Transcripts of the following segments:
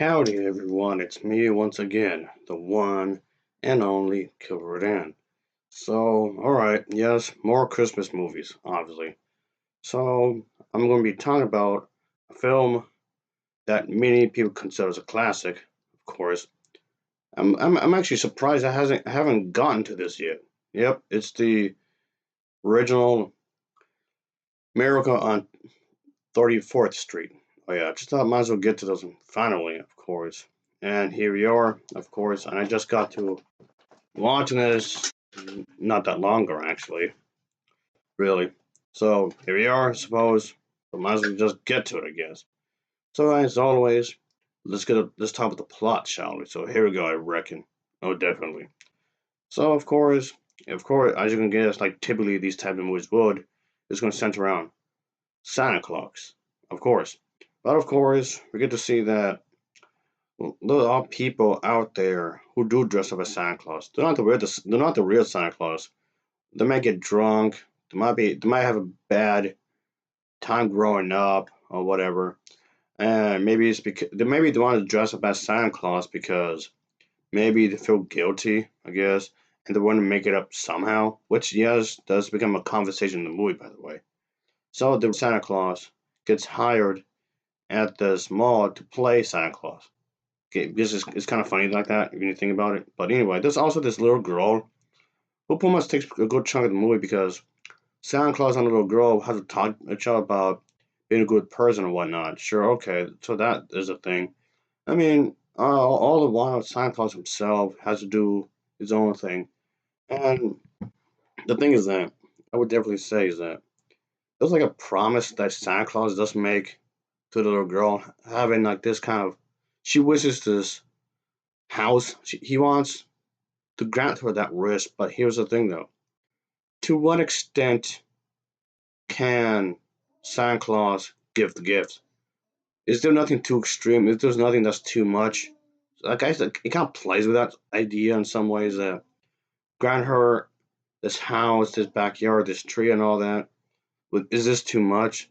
Howdy everyone, it's me once again, the one and only Killer Dan. So, alright, yes, more Christmas movies, obviously. So, I'm going to be talking about a film that many people consider as a classic, of course. I'm actually surprised I haven't gotten to this yet. Yep, it's the original Miracle on 34th Street. Oh yeah, just thought I might as well get to those finally, of course. And here we are, of course, and I just got to watching this not that long ago, actually, really. So here we are, I suppose. So might as well just get to it, I guess. So as always, let's talk about the plot, shall we? So here we go, I reckon. Oh, definitely. So of course, as you can guess, like typically these type of movies would, it's going to center around Santa Claus, of course. But of course, we get to see that there are people out there who do dress up as Santa Claus. They're not the real Santa Claus. They might get drunk. They might have a bad time growing up or whatever. And maybe it's because maybe they want to dress up as Santa Claus because maybe they feel guilty, I guess, and they want to make it up somehow. Which yes, does become a conversation in the movie, by the way. So the Santa Claus gets hired at this mall to play Santa Claus. Okay, this is it's kind of funny like that when you think about it. But anyway, there's also this little girl who pretty much takes a good chunk of the movie because Santa Claus and a little girl has to talk to each other about being a good person and whatnot. Sure, okay, so that is a thing. I mean, all the while, Santa Claus himself has to do his own thing. And the thing is that I would definitely say is that there's like a promise that Santa Claus does make to the little girl, having like this kind of. She wishes this house. He wants to grant her that wish, but here's the thing though. To what extent can Santa Claus give the gift? Is there nothing too extreme? Is there nothing that's too much? Like I said, it kind of plays with that idea in some ways. That grant her this house, this backyard, this tree, and all that. But is this too much?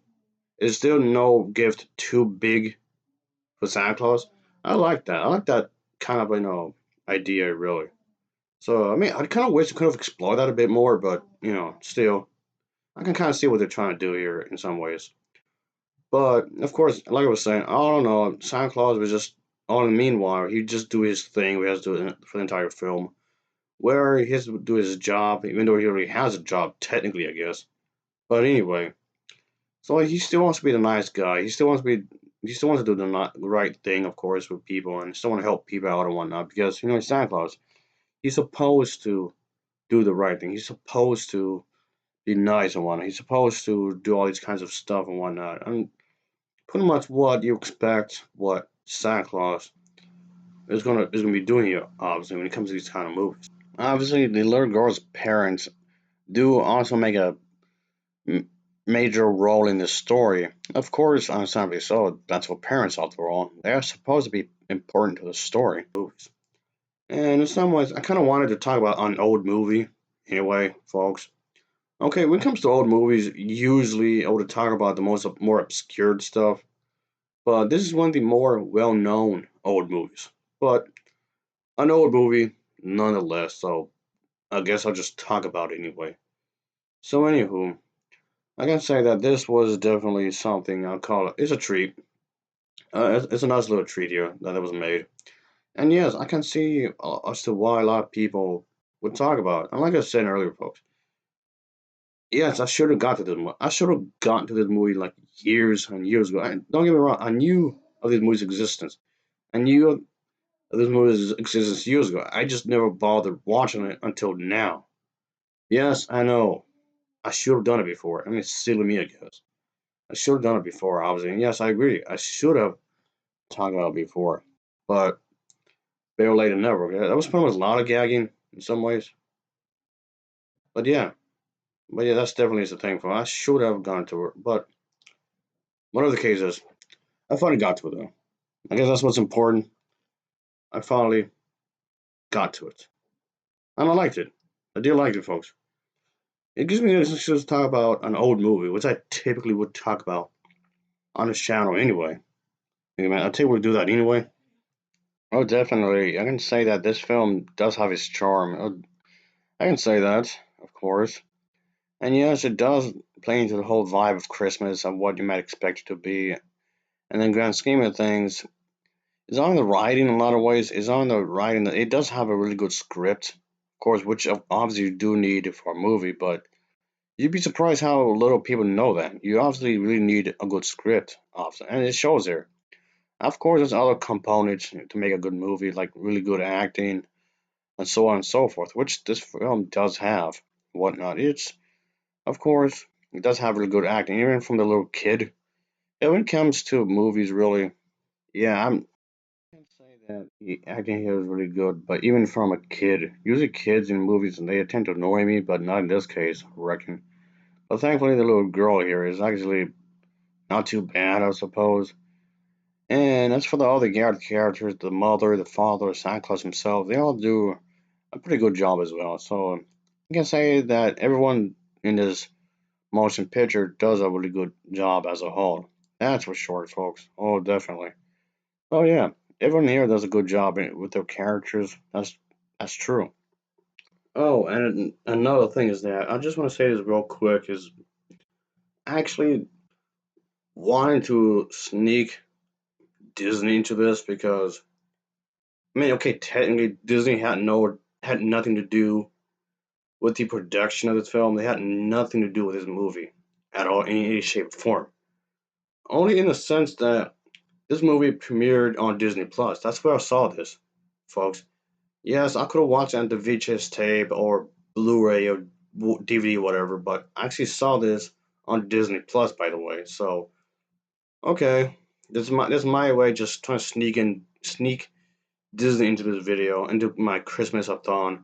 Is there no gift too big for Santa Claus? I like that. I like that kind of idea really. So I mean, I kind of wish we could have explored that a bit more, but still, I can kind of see what they're trying to do here in some ways. But of course, like I was saying, I don't know. Santa Claus was just on the meanwhile, he'd just do his thing. He has to do it for the entire film, where he has to do his job, even though he already has a job technically, I guess. But anyway, so he still wants to be the nice guy. He still wants to do the right thing, of course, with people, and still want to help people out and whatnot. Because he's Santa Claus. He's supposed to do the right thing. He's supposed to be nice and whatnot. He's supposed to do all these kinds of stuff and whatnot. And pretty much what you expect what Santa Claus is gonna be doing here, obviously, when it comes to these kind of movies. Obviously, the little girl's parents do also make a major role in this story. Of course, understandably so. That's what parents, after all, they are supposed to be important to the story. Movies. And in some ways, I kind of wanted to talk about an old movie. Anyway, folks. Okay, when it comes to old movies, usually I would talk about the more obscured stuff. But this is one of the more well-known old movies. But an old movie, nonetheless. So I guess I'll just talk about it anyway. So anywho, I can say that this was definitely something I'll call it. It's a treat. It's a nice little treat here that it was made. And yes, I can see as to why a lot of people would talk about it. And like I said earlier, folks, yes, I should have got to this. I should have gotten to this movie like years and years ago. And don't get me wrong, I knew of this movie's existence. I knew of this movie's existence years ago. I just never bothered watching it until now. Yes, I know. I should have done it before. I mean, it's silly me, I guess. I should have done it before, obviously. And yes, I agree. I should have talked about it before. But better late than never. Okay? That was pretty much a lot of gagging in some ways. But yeah. But yeah, that's definitely the thing for me. I should have gone to it. But whatever the case is, I finally got to it though. I guess that's what's important. I finally got to it. And I liked it. I did like it, folks. It gives me a chance to talk about an old movie, which I typically would talk about on this channel anyway. I typically do that anyway. Oh, definitely. I can say that this film does have its charm. I can say that, of course. And yes, it does play into the whole vibe of Christmas and what you might expect it to be. And in the grand scheme of things, it's on the writing in a lot of ways. It's on the writing that it does have a really good script, of course, which obviously you do need for a movie, but you'd be surprised how little people know that. You obviously really need a good script, obviously, and it shows there. Of course, there's other components to make a good movie, like really good acting and so on and so forth, which this film does have. Whatnot. It's, of course, it does have really good acting, even from the little kid. And when it comes to movies, really, yeah, I can say that the acting here is really good, but even from a kid, usually kids in movies, they tend to annoy me, but not in this case, I reckon. But thankfully, the little girl here is actually not too bad, I suppose. And as for the other characters, the mother, the father, Santa Claus himself, they all do a pretty good job as well. So I can say that everyone in this motion picture does a really good job as a whole. That's for sure, folks. Oh, definitely. Oh yeah, everyone here does a good job with their characters. That's true. Oh, and another thing is that I just want to say this real quick is actually wanting to sneak Disney into this because I mean, okay, technically Disney had nothing to do with the production of this film. They had nothing to do with this movie at all, in any shape or form. Only in the sense that this movie premiered on Disney Plus. That's where I saw this, folks. Yes, I could have watched it on the VHS tape or Blu-ray or DVD, whatever, but I actually saw this on Disney Plus, by the way. So, okay, this is my way, just trying to sneak Disney into this video, into my Christmas-a-thon,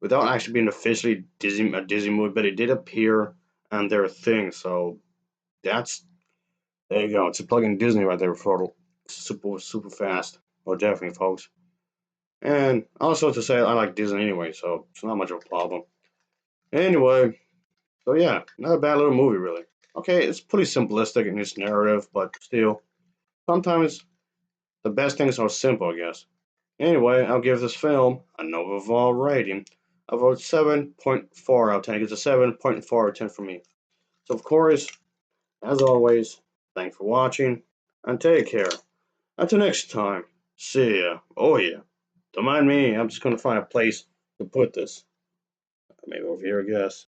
without actually being officially a Disney movie, but it did appear on their thing. So that's there you go. It's a plug-in Disney right there for super fast. Well, definitely, folks. And also to say I like Disney anyway, so it's not much of a problem. Anyway, so yeah, not a bad little movie really. Okay, it's pretty simplistic in its narrative, but still, sometimes the best things are simple, I guess. Anyway, I'll give this film an overall rating of about 7.4 out of 10. It's a 7.4 out of 10 for me. So of course, as always, thanks for watching, and take care. Until next time, see ya. Oh yeah. Don't mind me, I'm just gonna find a place to put this. Maybe over here, I guess.